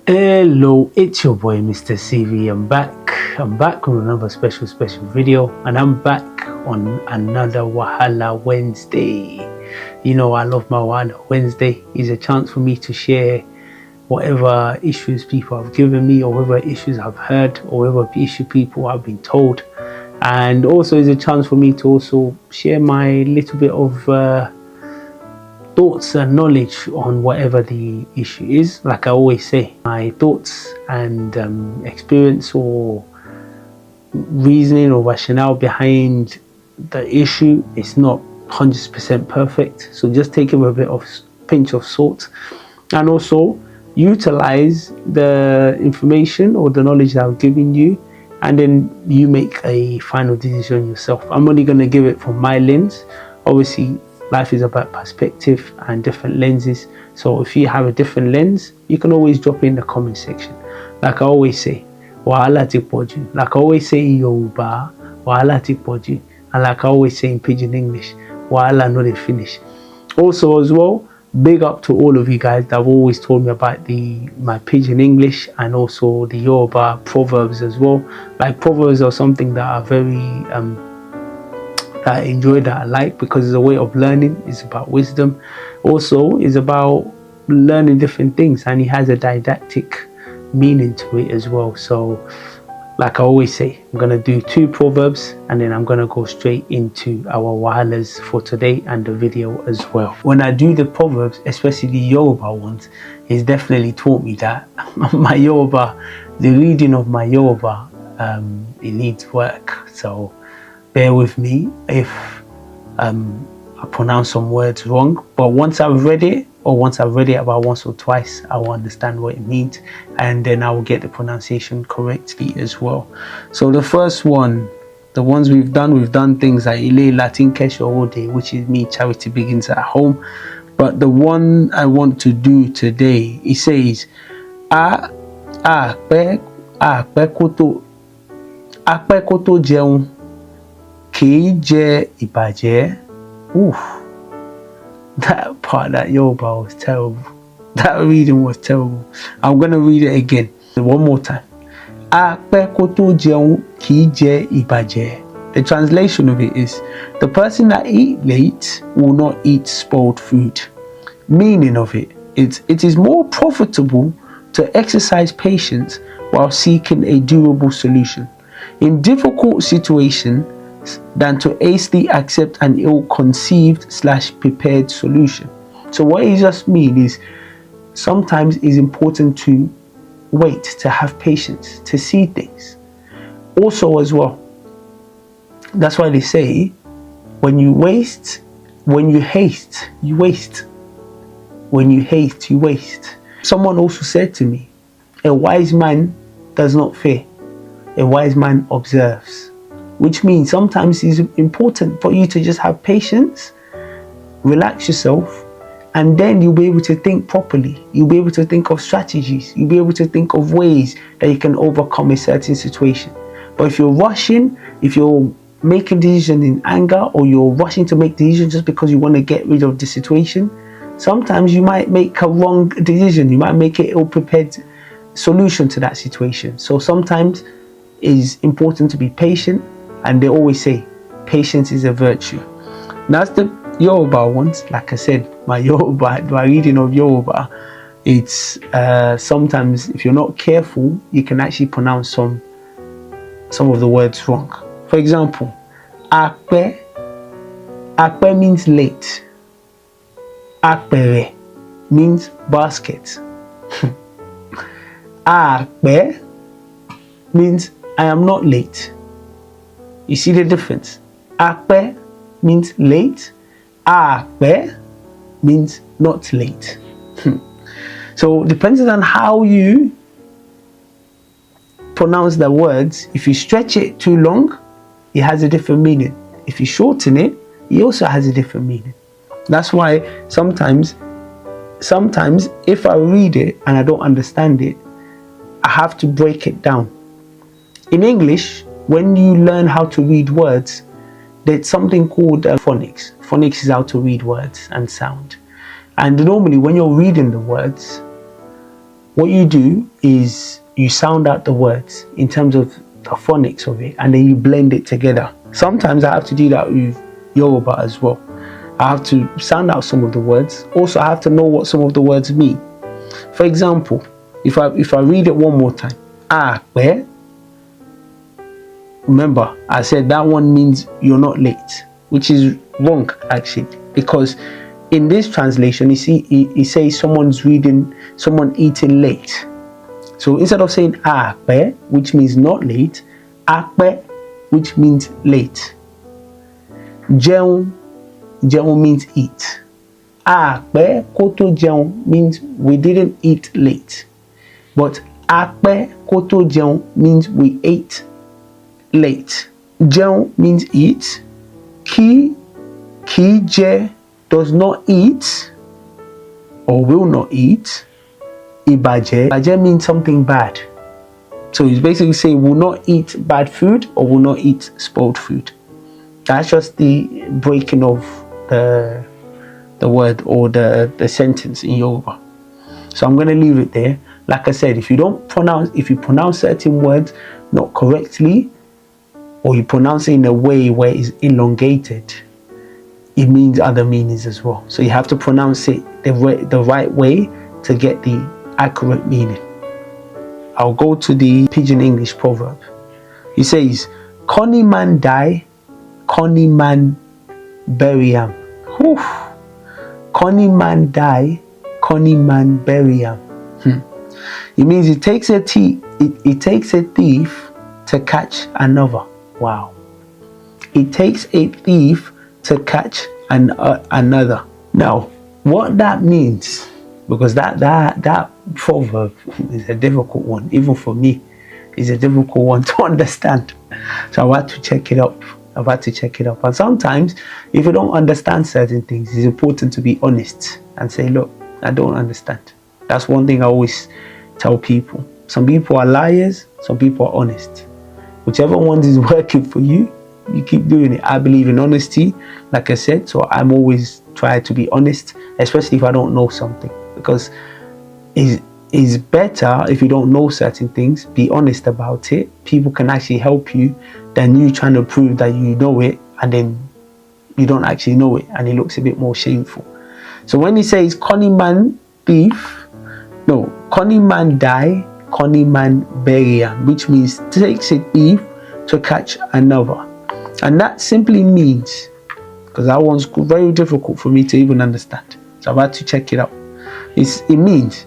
Hello, it's your boy Mr. CV. I'm back on another special video, and I'm back on another Wahala Wednesday. You know, I love my Wahala Wednesday. It's a chance for me to share whatever issues people have given me, or whatever issues I've heard, or whatever issue people have been told. And also it's a chance for me to also share my little bit of thoughts and knowledge on whatever the issue is. Like I always say, my thoughts and experience or reasoning or rationale behind the issue is not 100% perfect, so just take it with a bit of pinch of salt, and also utilize the information or the knowledge that I've given you, and then you make a final decision yourself. I'm only going to give it from my lens. Obviously life is about perspective and different lenses, so if you have a different lens, you can always drop in the comment section. Like I always say, wahala ti poju. Like I always say in Yoruba, wahala ti poju. And like I always say in pidgin English, wahala no dey finish. Also as well, big up to all of you guys that have always told me about my pidgin English and also the Yoruba proverbs as well. Like proverbs are something that are very that I enjoy, that I like, because it's a way of learning. It's about wisdom. Also, it's about learning different things, and it has a didactic meaning to it as well. So, like I always say, I'm gonna do 2 proverbs, and then I'm gonna go straight into our wahalas for today and the video as well. When I do the proverbs, especially the Yoruba ones, it's definitely taught me that my Yoruba, the reading of my Yoruba, it needs work. So bear with me if I pronounce some words wrong, but once I've read it, or once I've read it about once or twice, I will understand what it means, and then I will get the pronunciation correctly as well. So the first one, the ones we've done things like Ile Latin Kesho Ode, which is me, charity begins at home. But the one I want to do today, it says apẹ koto jẹun kìí jẹ ìbàjẹ́. Oof, that part, that Yoruba was terrible. That reading was terrible. I'm gonna read it again one more time. Apẹ koto jẹun kìí jẹ ìbàjẹ́. The translation of it is, the person that eats late will not eat spoiled food. Meaning of it is more profitable to exercise patience while seeking a durable solution in difficult situations than to hastily accept an ill-conceived/prepared solution. So what it just means is, sometimes it's important to wait, to have patience, to see things. Also as well, that's why they say, when you haste, you waste. When you haste, you waste. Someone also said to me, a wise man does not fear, a wise man observes. Which means sometimes it's important for you to just have patience, relax yourself, and then you'll be able to think properly. You'll be able to think of strategies. You'll be able to think of ways that you can overcome a certain situation. But if you're rushing, if you're making decisions in anger, or you're rushing to make decisions just because you want to get rid of the situation, sometimes you might make a wrong decision. You might make an ill-prepared solution to that situation. So sometimes it's important to be patient. And they always say, patience is a virtue. That's the Yoruba ones. Like I said, my reading of Yoruba, it's sometimes, if you're not careful, you can actually pronounce some of the words wrong. For example, apẹ means late. Apẹ̀rẹ̀ means basket. Apẹ means I am not late. You see the difference? Apẹ means late. Apẹ means not late. So depending on how you pronounce the words, if you stretch it too long, it has a different meaning. If you shorten it, it also has a different meaning. That's why sometimes if I read it and I don't understand it, I have to break it down. In English, when you learn how to read words, there's something called phonics. Phonics is how to read words and sound. And normally when you're reading the words, what you do is you sound out the words in terms of the phonics of it, and then you blend it together. Sometimes I have to do that with Yoruba as well. I have to sound out some of the words. Also, I have to know what some of the words mean. For example, if I read it one more time, where? Remember, I said that one means you're not late, which is wrong actually, because in this translation, you see, it says someone eating late. So instead of saying akpe, which means not late, akpe, which means late. Jeun means eat. Akpe koto jeun means we didn't eat late. But akpe koto jeun means we ate late. Jeun means eat. Ki je does not eat or will not eat. Ibaje means something bad. So he's basically saying will not eat bad food or will not eat spoiled food. That's just the breaking of the word or the sentence in Yoruba. So I'm going to leave it there. Like I said, if you pronounce certain words not correctly, or you pronounce it in a way where it's elongated, it means other meanings as well. So you have to pronounce it the right way to get the accurate meaning. I'll go to the Pidgin English proverb. It says, "Conny man die, conny man bury am." Conny man die, conny man bury am. It means it takes a thief to catch another. Wow. It takes a thief to catch another. Now, what that means, because that proverb is a difficult one, even for me, is a difficult one to understand. So I had to check it up. And sometimes, if you don't understand certain things, it's important to be honest and say, look, I don't understand. That's one thing I always tell people. Some people are liars, some people are honest. Whichever one is working for you, you keep doing it. I believe in honesty, like I said, so I'm always trying to be honest, especially if I don't know something, because it's better if you don't know certain things, be honest about it. People can actually help you than you trying to prove that you know it and then you don't actually know it, and it looks a bit more shameful. So when he says conny man thief, no, conny man die, conny man bury am, which means takes a thief to catch another. And that simply means, because that one's very difficult for me to even understand, so I've had to check it out. It means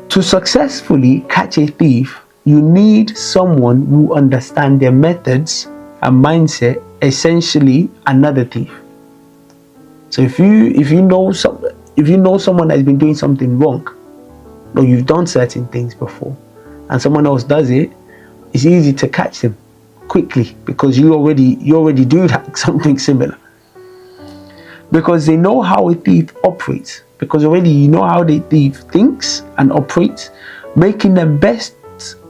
to successfully catch a thief, you need someone who understands their methods and mindset, essentially another thief. So if you know someone has been doing something wrong, or you've done certain things before, and someone else does it, it's easy to catch them quickly because you already do that, something similar. Because they know how a thief operates. Because already you know how the thief thinks and operates, making them best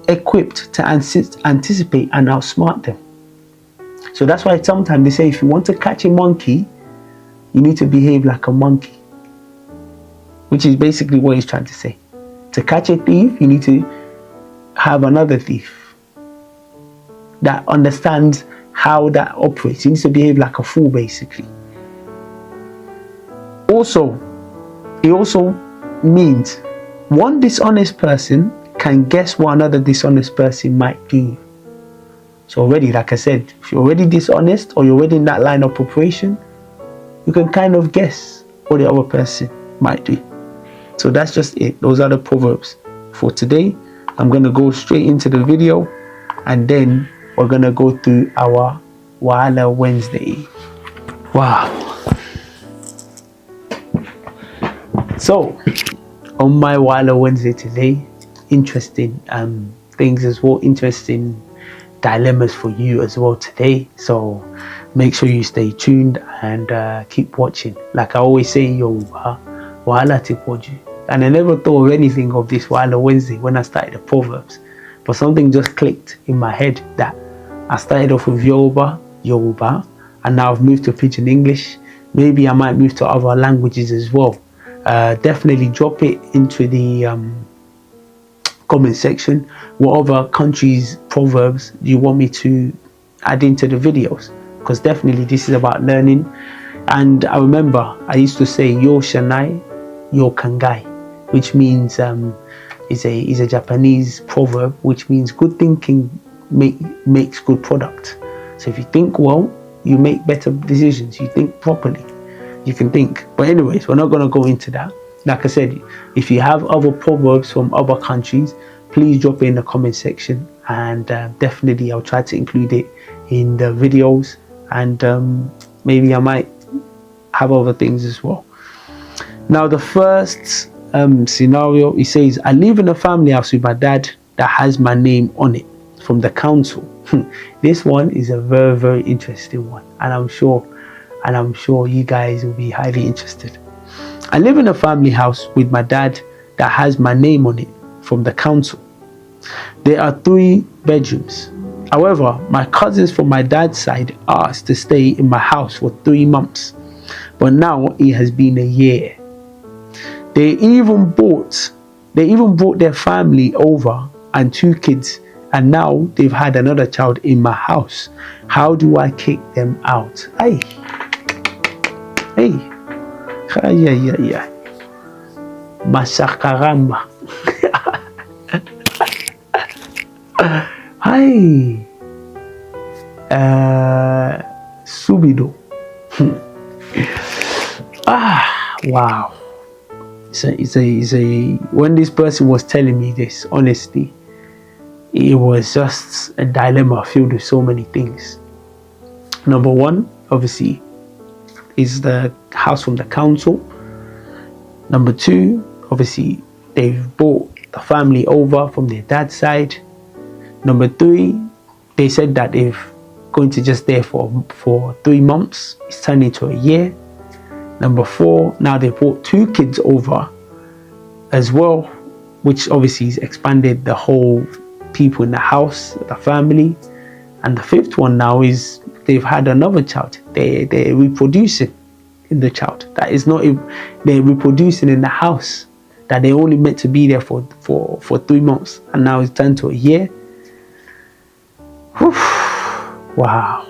equipped to anticipate and outsmart them. So that's why sometimes they say if you want to catch a monkey, you need to behave like a monkey. Which is basically what he's trying to say. To catch a thief, you need to have another thief that understands how that operates. You need to behave like a fool, basically. It also means one dishonest person can guess what another dishonest person might do. So already, like I said, if you're already dishonest or you're already in that line of operation, you can kind of guess what the other person might do. So that's just it. Those are the proverbs for today. I'm going to go straight into the video and then we're going to go through our Wahala Wednesday. Wow. So, on my Wahala Wednesday today, interesting things as well, interesting dilemmas for you as well today. So, make sure you stay tuned and keep watching. Like I always say in Yoruba, Wahala ti poju. And I never thought of anything of this Wahala Wednesday when I started the Proverbs. But something just clicked in my head that I started off with Yoruba, and now I've moved to Pidgin English. Maybe I might move to other languages as well. Definitely drop it into the comment section. What other countries' proverbs do you want me to add into the videos? Because definitely this is about learning. And I remember I used to say yo shanai, yo kangai, which means is a Japanese proverb, which means good thinking makes good product. So if you think well, you make better decisions. You think properly, you can think. But anyways, we're not going to go into that. Like I said, if you have other proverbs from other countries, please drop it in the comment section, and definitely I'll try to include it in the videos, and maybe I might have other things as well. Now the first scenario, he says, I live in a family house with my dad that has my name on it from the council. This one is a very, very interesting one, and I'm sure you guys will be highly interested. I live in a family house with my dad that has my name on it from the council. There are 3 bedrooms. However, my cousins from my dad's side asked to stay in my house for 3 months, but now it has been a year. They even brought their family over and 2 kids, and now they've had another child in my house. How do I kick them out? Hey. Yeah. Masakaramba. Hi. Subido. Wow. It's a when this person was telling me this, honestly, it was just a dilemma filled with so many things. Number one, obviously, is the house from the council. Number 2, obviously, they've brought the family over from their dad's side. Number 3, they said that they're going to just there for 3 months. It's turned into a year. Number 4, now they brought 2 kids over as well, which obviously has expanded the whole people in the house, the family. And the 5th one now is they've had another child. They're reproducing in the child. That is not, they're reproducing in the house that they only meant to be there for 3 months, and now it's turned to a year. Whew. Wow.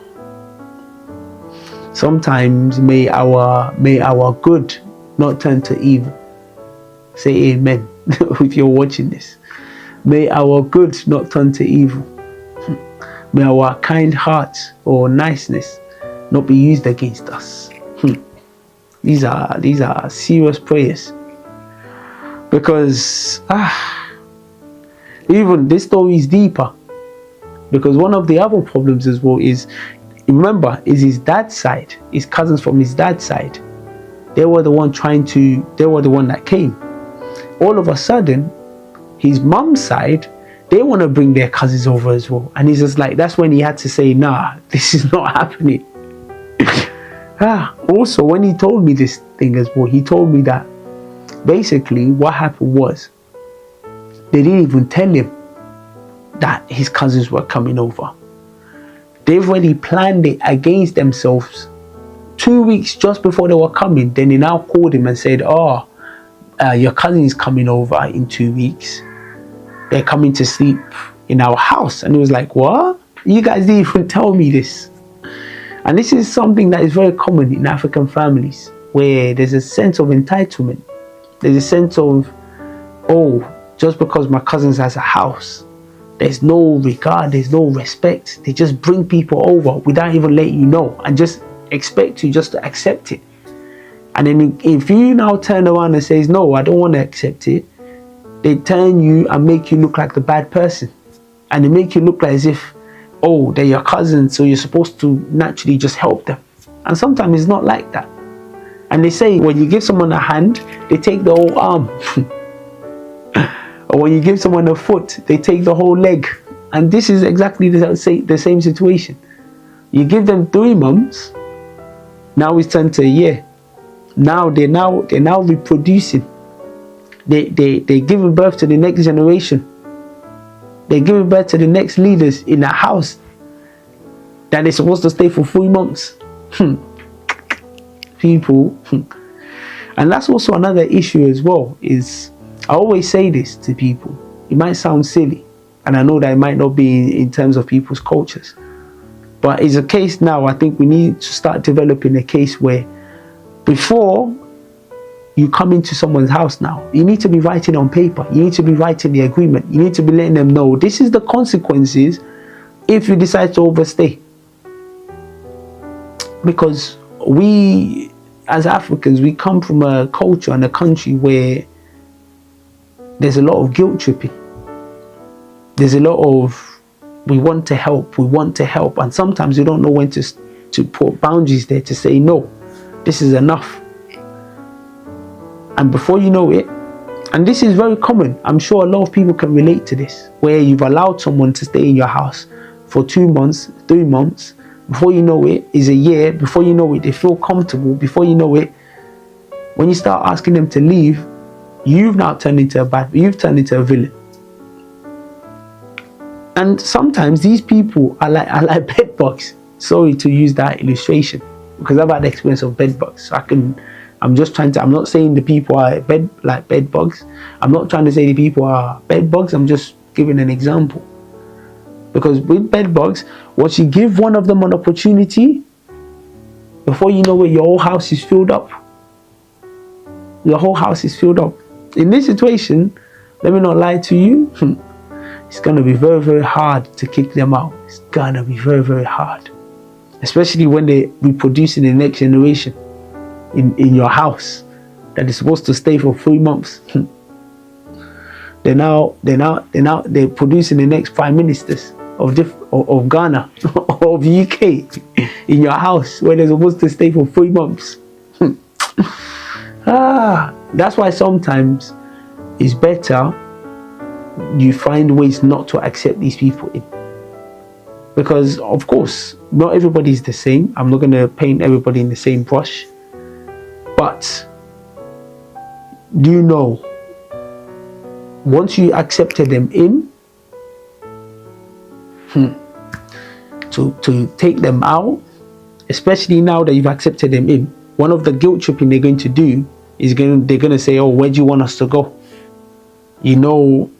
Sometimes may our good not turn to evil. Say amen if you're watching this. May our good not turn to evil. May our kind hearts or niceness not be used against us. These are serious prayers, because even this story is deeper, because one of the other problems as well is, remember, is his dad's side, his cousins from his dad's side. They were the one that came. All of a sudden, his mum's side, they want to bring their cousins over as well. And he's just like, that's when he had to say, nah, this is not happening. Also, when he told me this thing as well, he told me that basically what happened was they didn't even tell him that his cousins were coming over. They've already planned it against themselves 2 weeks just before they were coming. Then they now called him and said, your cousin is coming over in 2 weeks. They're coming to sleep in our house. And he was like, what? You guys didn't even tell me this. And this is something that is very common in African families, where there's a sense of entitlement. There's a sense of, just because my cousin has a house, there's no regard, there's no respect. They just bring people over without even letting you know, and just expect you just to accept it. And then if you now turn around and says, no, I don't want to accept it, they turn you and make you look like the bad person. And they make you look like as if, they're your cousins, so you're supposed to naturally just help them. And sometimes it's not like that. And they say when you give someone a hand, they take the whole arm. Or when you give someone a foot, they take the whole leg. And this is exactly the same situation. You give them 3 months, now it's turned to a year. Now they're now reproducing. They're giving birth to the next generation. They're giving birth to the next leaders in a house that they're supposed to stay for 3 months. People, And that's also another issue as well, is I always say this to people. It might sound silly, and I know that it might not be in terms of people's cultures, but it's a case now. I think we need to start developing a case where before you come into someone's house now, you need to be writing on paper. You need to be writing the agreement. You need to be letting them know this is the consequences if you decide to overstay. Because we, as Africans, we come from a culture and a country where there's a lot of guilt tripping. There's a lot of, we want to help, and sometimes we don't know when to put boundaries there, to say no, this is enough. And before you know it, and this is very common, I'm sure a lot of people can relate to this, where you've allowed someone to stay in your house for 2 months, 3 months, before you know it is a year, before you know it they feel comfortable, before you know it, when you start asking them to leave, you've turned into a villain. And sometimes these people are like bed bugs. Sorry to use that illustration, because I've had the experience of bed bugs. So I'm not saying the people are bed bugs. I'm not trying to say the people are bed bugs. I'm just giving an example. Because with bed bugs, once you give one of them an opportunity, before you know it, your whole house is filled up. Your whole house is filled up. In this situation, let me not lie to you, it's going to be very, very hard to kick them out. It's going to be very, very hard. Especially when they reproduce in the next generation in your house that is supposed to stay for 3 months. They're producing the next prime ministers of Ghana or of UK in your house where they're supposed to stay for 3 months. That's why sometimes it's better you find ways not to accept these people in. Because of course, not everybody is the same. I'm not going to paint everybody in the same brush. But do you know, once you accepted them in, to take them out, especially now that you've accepted them in, one of the guilt tripping they're going to do is they're going to say, oh, where do you want us to go? You know,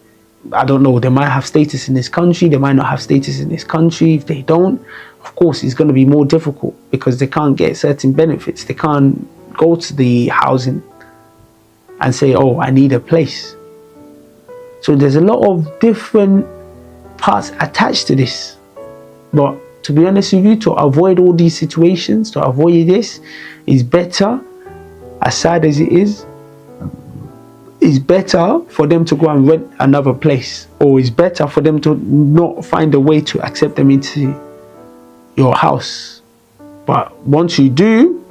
I don't know, they might have status in this country, they might not have status in this country. If they don't, of course, it's going to be more difficult because they can't get certain benefits. They can't go to the housing and say, oh, I need a place. So there's a lot of different parts attached to this. But to be honest with you, to avoid all these situations, to avoid this, is better, as sad as it is, it's better for them to go and rent another place, or it's better for them to not find a way to accept them into your house. But once you do,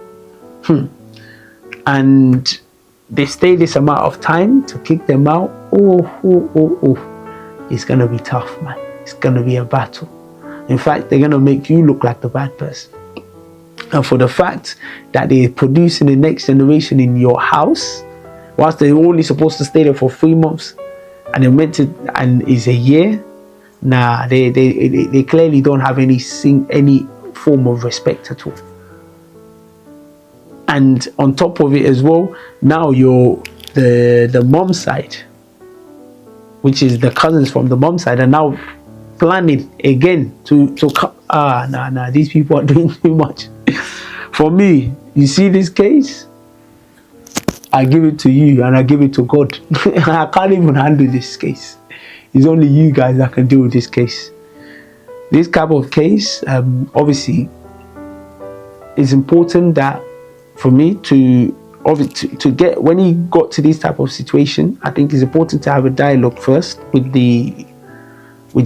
and they stay this amount of time, to kick them out, it's gonna be tough, man. It's gonna be a battle. In fact, they're gonna make you look like the bad person. And for the fact that they're producing the next generation in your house, whilst they're only supposed to stay there for 3 months, and they're meant to, and it's a year, nah, they clearly don't have any form of respect at all. And on top of it as well, now you're the mom side, which is the cousins from the mom side, are now planning again to come. These people are doing too much. For me, you see this case, I give it to you and I give it to God. I can't even handle this case. It's only you guys that can deal with this case. This type of case, obviously, it's important that for me to get, when you got to this type of situation, I think it's important to have a dialogue first with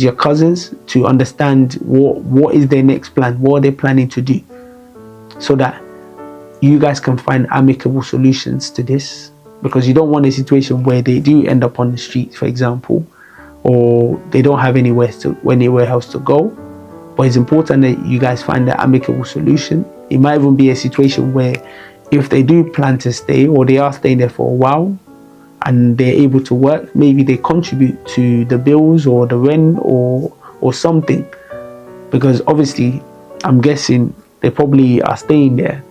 your cousins to understand what is their next plan, what are they planning to do, so that you guys can find amicable solutions to this. Because you don't want a situation where they do end up on the street, for example, or they don't have anywhere else to go. But it's important that you guys find an amicable solution. It might even be a situation where if they do plan to stay, or they are staying there for a while and they're able to work, maybe they contribute to the bills or the rent or something. Because obviously, I'm guessing they probably are staying there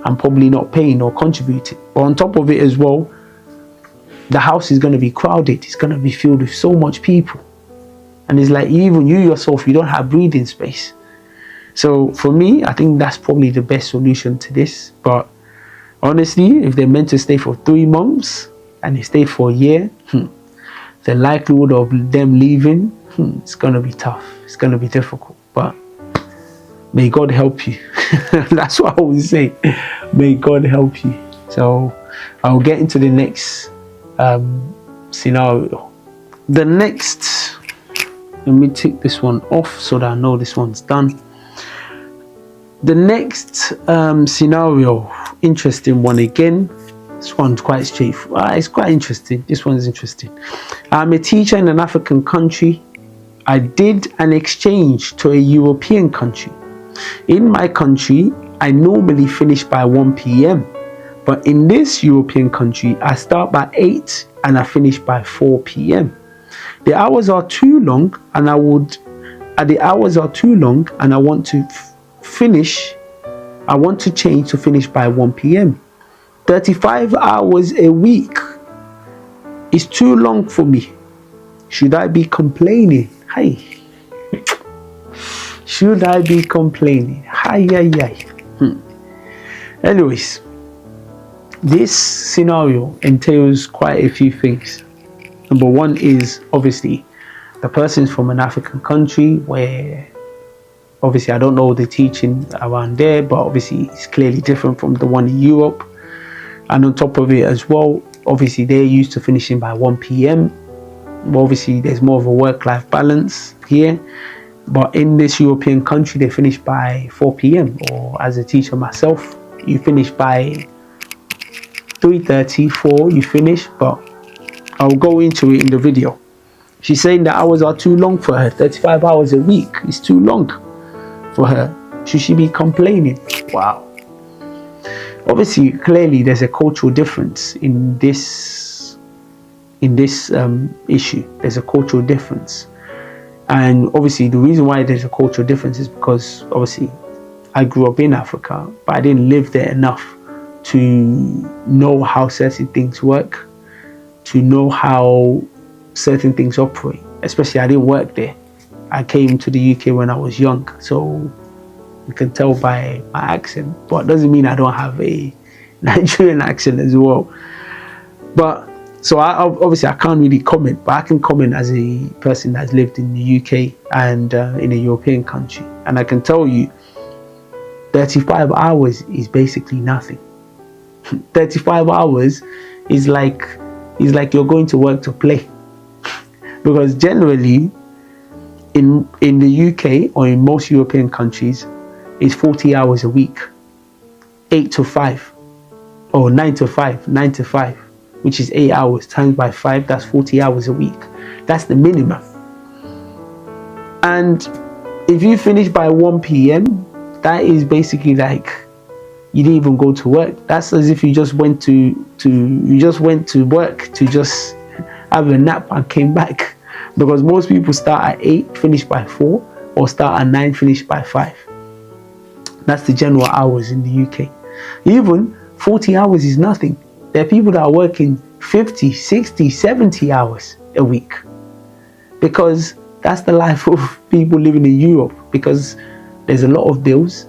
and probably not paying or contributing. But on top of it as well, the house is going to be crowded. It's going to be filled with so much people. And it's like, even you yourself, you don't have breathing space. So for me, I think that's probably the best solution to this. But honestly, if they're meant to stay for 3 months and they stay for a year, the likelihood of them leaving, it's going to be tough. It's going to be difficult. But may God help you. That's what I would say. May God help you. So I'll get into the next scenario. The next, let me take this one off so that I know this one's done. The next scenario, interesting one again. This one's quite straightforward. It's quite interesting. This one's interesting. I'm a teacher in an African country. I did an exchange to a European country. In my country, I normally finish by 1 p.m. But in this European country, I start by 8 and I finish by 4 p.m. The hours are too long, and I want to finish. I want to change to finish by 1 p.m. 35 hours a week is too long for me. Should I be complaining? Hi. Should I be complaining? Hi. Anyways, this scenario entails quite a few things. Number one is, obviously, the person's from an African country where, obviously, I don't know the teaching around there, but obviously it's clearly different from the one in Europe. And on top of it as well, obviously they're used to finishing by 1 p.m. Obviously there's more of a work-life balance here. But in this European country, they finish by 4 p.m. Or as a teacher myself, you finish by 3:30, 4, you finish. But I'll go into it in the video. She's saying the hours are too long for her. 35 hours a week is too long for her. Should she be complaining? Wow. Obviously, clearly there's a cultural difference in this issue. There's a cultural difference. And obviously the reason why there's a cultural difference is because obviously I grew up in Africa, but I didn't live there enough to know how certain things work, to know how certain things operate. Especially I didn't work there. I came to the UK when I was young, so you can tell by my accent, but it doesn't mean I don't have a Nigerian accent as well. But so obviously I can't really comment, but I can comment as a person that's lived in the UK and in a European country, and I can tell you 35 hours is basically nothing. 35 hours is like you're going to work to play. Because generally in the UK or in most European countries, it's 40 hours a week, 8 to 5 or 9 to 5, which is 8 hours times by 5, that's 40 hours a week. That's the minimum. And if you finish by 1 p.m, that is basically like you didn't even go to work. That's as if you just went to work to just have a nap and came back. Because most people start at 8, finish by 4, or start at 9, finish by 5. That's the general hours in the UK. Even 40 hours is nothing. There are people that are working 50, 60, 70 hours a week. Because that's the life of people living in Europe. Because there's a lot of bills,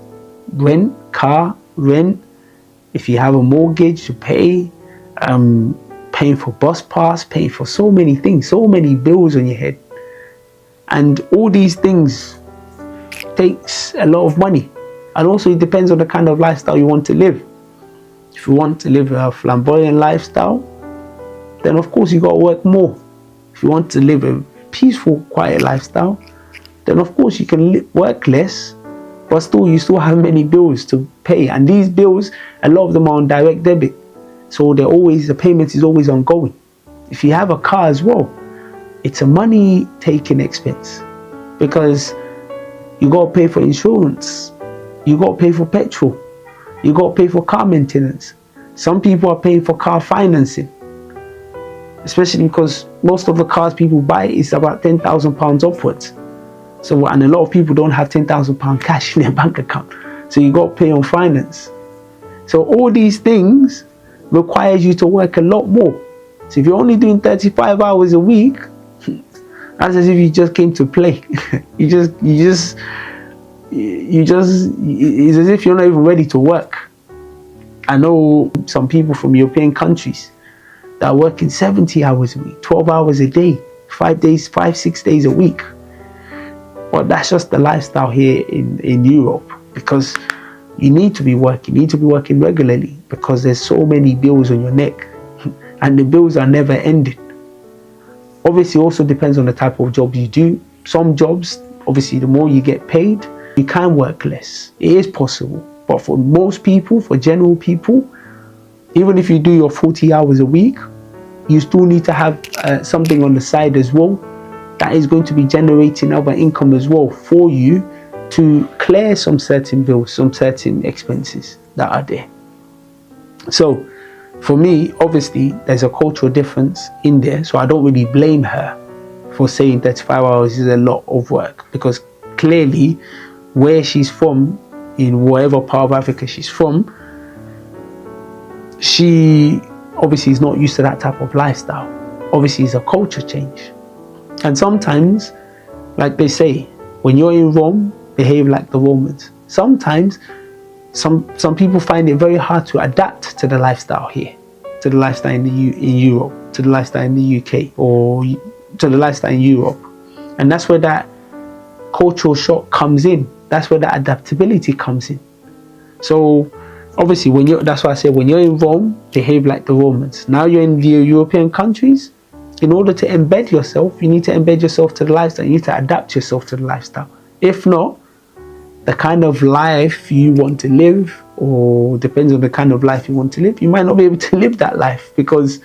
rent, car, rent. If you have a mortgage to pay, paying for bus pass, paying for so many things, so many bills on your head. And all these things takes a lot of money. And also it depends on the kind of lifestyle you want to live. If you want to live a flamboyant lifestyle, then of course you got to work more. If you want to live a peaceful, quiet lifestyle, then of course you can work less, but still you still have many bills to pay. And these bills, a lot of them are on direct debit. So the payment is always ongoing. If you have a car as well, it's a money taking expense because you got to pay for insurance. You got to pay for petrol. You got to pay for car maintenance. Some people are paying for car financing, especially because most of the cars people buy is about £10,000 upwards. So, and a lot of people don't have £10,000 cash in their bank account. So you got to pay on finance. So all these things requires you to work a lot more. So if you're only doing 35 hours a week, that's as if you just came to play. It's as if you're not even ready to work. I know some people from European countries that are working 70 hours a week, 12 hours a day, 6 days a week. Well, that's just the lifestyle here in Europe, because you need to be working regularly, because there's so many bills on your neck and the bills are never ending. Obviously, it also depends on the type of job you do. Some jobs, obviously, the more you get paid, you can work less. It is possible. But for most people, for general people, even if you do your 40 hours a week, you still need to have something on the side as well that is going to be generating other income as well for you to clear some certain bills, some certain expenses that are there. So for me, obviously, there's a cultural difference in there. So I don't really blame her for saying 35 hours is a lot of work, because clearly where she's from, in whatever part of Africa she's from, she obviously is not used to that type of lifestyle. Obviously, it's a culture change. And sometimes, like they say, when you're in Rome, behave like the Romans. Sometimes, some people find it very hard to adapt to the lifestyle here, to the lifestyle in Europe, to the lifestyle in the UK, or to the lifestyle in Europe. And that's where that cultural shock comes in. That's where the adaptability comes in. So obviously, that's why I say when you're in Rome, behave like the Romans. Now you're in the European countries. In order to embed yourself, you need to embed yourself to the lifestyle. You need to adapt yourself to the lifestyle. If not, the kind of life you want to live, or depends on the kind of life you want to live, you might not be able to live that life, because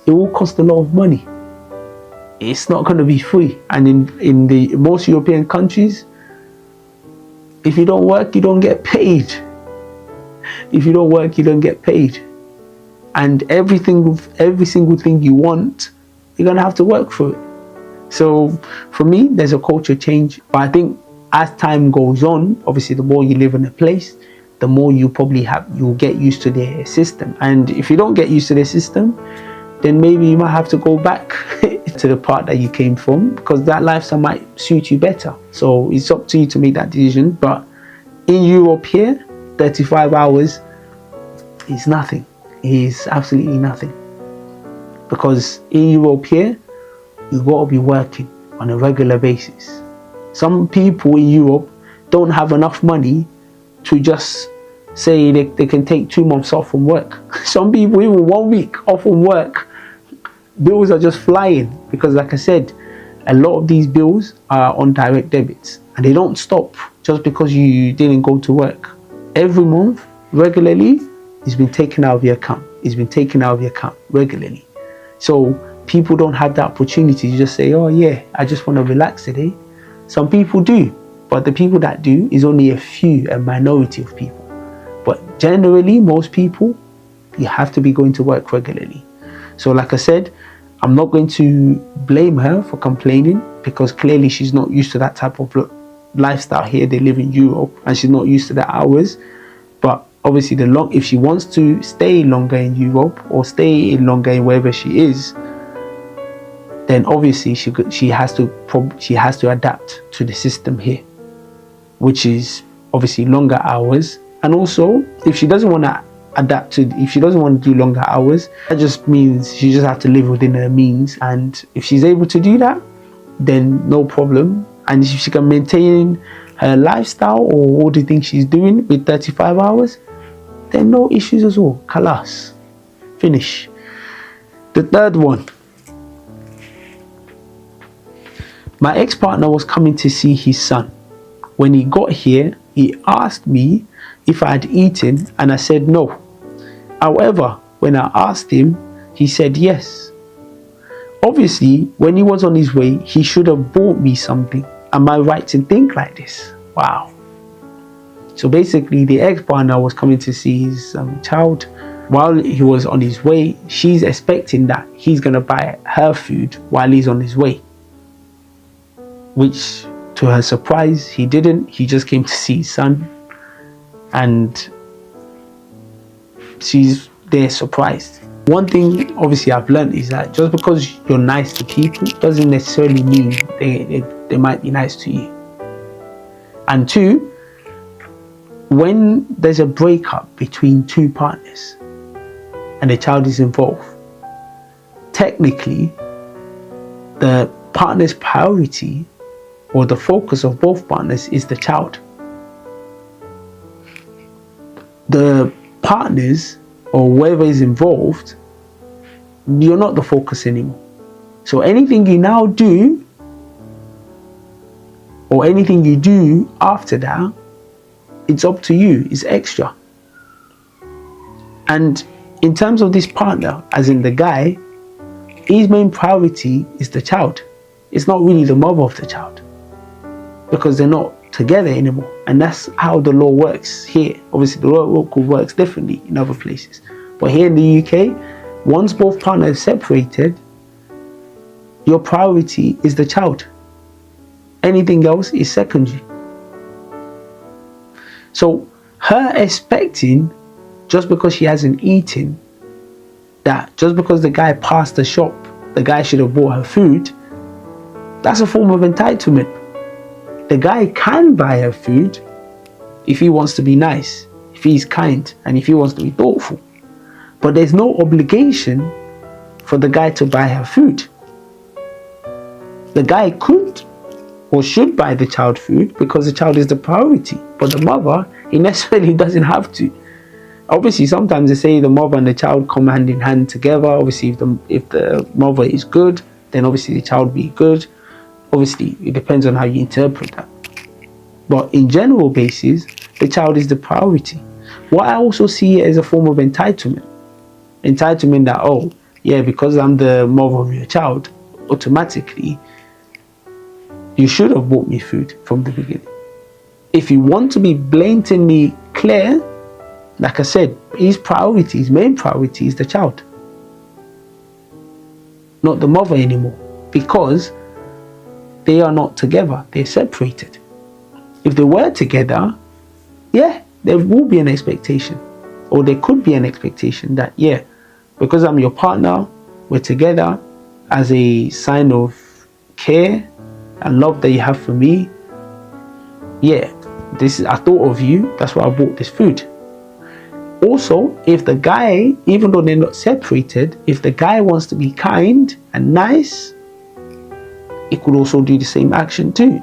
it will cost a lot of money. It's not going to be free. And in the most European countries, if you don't work, you don't get paid. If you don't work, you don't get paid. And every single thing you want, you're going to have to work for it. So for me, there's a culture change. But I think as time goes on, obviously, the more you live in a place, the more you'll get used to their system. And if you don't get used to their system, then maybe you might have to go back to the part that you came from, because that lifestyle might suit you better. So it's up to you to make that decision. But in Europe here, 35 hours is nothing. It is absolutely nothing. Because in Europe here, you've got to be working on a regular basis. Some people in Europe don't have enough money to just say they can take 2 months off from work. Some people, even 1 week off from work, bills are just flying, because like I said, a lot of these bills are on direct debits, and they don't stop just because you didn't go to work. Every month, regularly, it's been taken out of your account. It's been taken out of your account regularly. So people don't have the opportunity to just say, oh yeah, I just want to relax today. Some people do, but the people that do is only a minority of people. But generally, most people, you have to be going to work regularly. So like I said, I'm not going to blame her for complaining, because clearly she's not used to that type of lifestyle here. They live in Europe, and she's not used to the hours. But obviously, if she wants to stay longer in Europe, or stay longer in wherever she is, then obviously she has to adapt to the system here, which is obviously longer hours. And also, if she doesn't want to if she doesn't want to do longer hours, that just means she just has to live within her means. And if she's able to do that, then no problem. And if she can maintain her lifestyle or all the things she's doing with 35 hours, then no issues at all. Kalas. Finish. The third one. My ex-partner was coming to see his son. When he got here, he asked me if I had eaten, and I said no. However, when I asked him, he said yes. Obviously, when he was on his way, he should have bought me something. Am I right to think like this? Wow. So basically, the ex-partner was coming to see his child. While he was on his way, she's expecting that he's going to buy her food while he's on his way. Which, to her surprise, he didn't. He just came to see his son. And they're surprised. One thing obviously I've learned is that just because you're nice to people doesn't necessarily mean they might be nice to you. And two, when there's a breakup between two partners and a child is involved, technically the partner's priority or the focus of both partners is the child. The partners or whoever is involved, you're not the focus anymore. So anything you now do or anything you do after that, it's up to you, it's extra. And in terms of this partner, as in the guy, his main priority is the child. It's not really the mother of the child, because they're not together anymore. And that's how the law works here. Obviously the law works differently in other places, but here in the UK, once both partners are separated, your priority is the child. Anything else is secondary. So her expecting, just because she hasn't eaten, that just because the guy passed the shop, the guy should have bought her food, that's a form of entitlement. The guy can buy her food if he wants to be nice, if he's kind, and if he wants to be thoughtful. But there's no obligation for the guy to buy her food. The guy could or should buy the child food because the child is the priority. But the mother, he necessarily doesn't have to. Obviously, sometimes they say the mother and the child come hand in hand together. Obviously, if the mother is good, then obviously the child will be good. Obviously, it depends on how you interpret that. But in general basis, the child is the priority. What I also see as a form of entitlement. Entitlement that, oh, yeah, because I'm the mother of your child, automatically, you should have bought me food from the beginning. If you want to be blatantly clear, like I said, his main priority is the child, not the mother anymore, because they are not together, they're separated. If they were together, yeah, there will be an expectation, or there could be an expectation that, yeah, because I'm your partner, we're together, as a sign of care and love that you have for me, yeah, I thought of you, that's why I bought this food. Also, if the guy, even though they're not separated, if the guy wants to be kind and nice, he could also do the same action too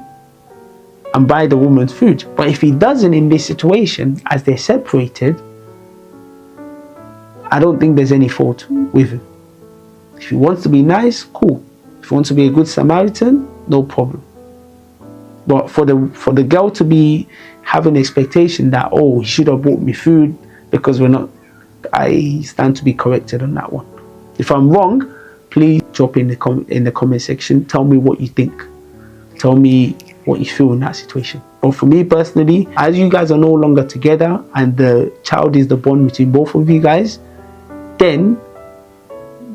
and buy the woman's food. But if he doesn't in this situation, as they're separated, I don't think there's any fault with him. If he wants to be nice, cool. If he wants to be a good Samaritan, no problem. But for the girl to be having expectation that, oh, he should have bought me food because we're not, I stand to be corrected on that one. If I'm wrong, please drop in the comment section. Tell me what you think. Tell me what you feel in that situation. But for me personally, as you guys are no longer together and the child is the bond between both of you guys, then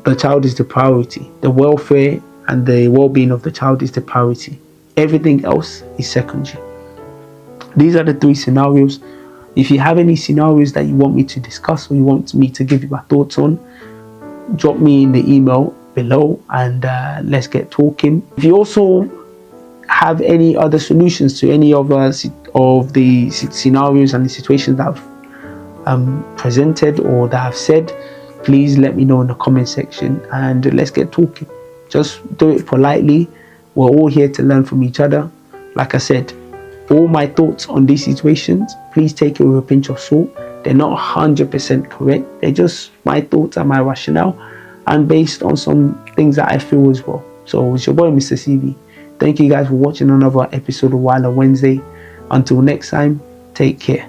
the child is the priority. The welfare and the well-being of the child is the priority. Everything else is secondary. These are the three scenarios. If you have any scenarios that you want me to discuss or you want me to give you my thoughts on, drop me in the email below and let's get talking. If you also have any other solutions to any of the scenarios and the situations that I've presented or that I've said, please let me know in the comment section and let's get talking. Just do it politely. We're all here to learn from each other. Like I said, all my thoughts on these situations, please take it with a pinch of salt. They're not 100% correct. They're just my thoughts and my rationale, and based on some things that I feel as well. So it's your boy, Mr. CV. Thank you guys for watching another episode of Wilder Wednesday. Until next time, take care.